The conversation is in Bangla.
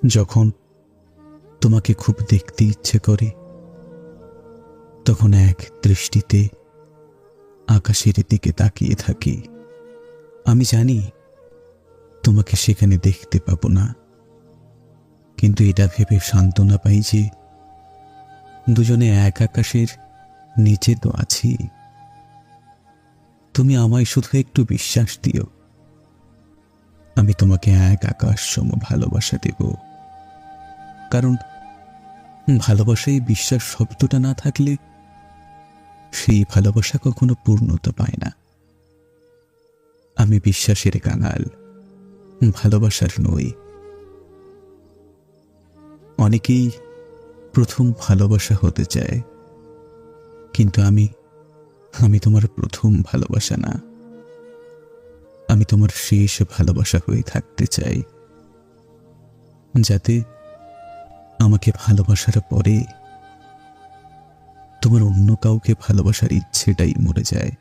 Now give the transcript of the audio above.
যখন তোমাকে খুব দেখতে ইচ্ছে করে, তখন এক দৃষ্টিতে আকাশের দিকে তাকিয়ে থাকি। আমি জানি তোমাকে সেখানে দেখতে পাবো না, কিন্তু এটা ভেবে সান্ত্বনা পাই যে দুজনে এক আকাশের নিচে তো আছি। তুমি আমায় শুধু একটু বিশ্বাস দিও, আমি তোমাকে এক আকাশ সম ভালোবাসা দেব। কারণ ভালোবাসায় বিশ্বাস শব্দটা না থাকলে সেই ভালোবাসা কখনো পূর্ণতা পায় না। আমি বিশ্বাসের কাঙাল, ভালোবাসার নই। অনেকেই প্রথম ভালোবাসা হতে চায়, কিন্তু আমি তোমার প্রথম ভালোবাসা না। আমি তোমার শেষ ভালোবাসা হয়ে থাকতে চাই, যাতে আমাকে ভালোবাসার পরে তোমার অন্য কাউকে ভালোবাসার ইচ্ছেটাই মরে যায়।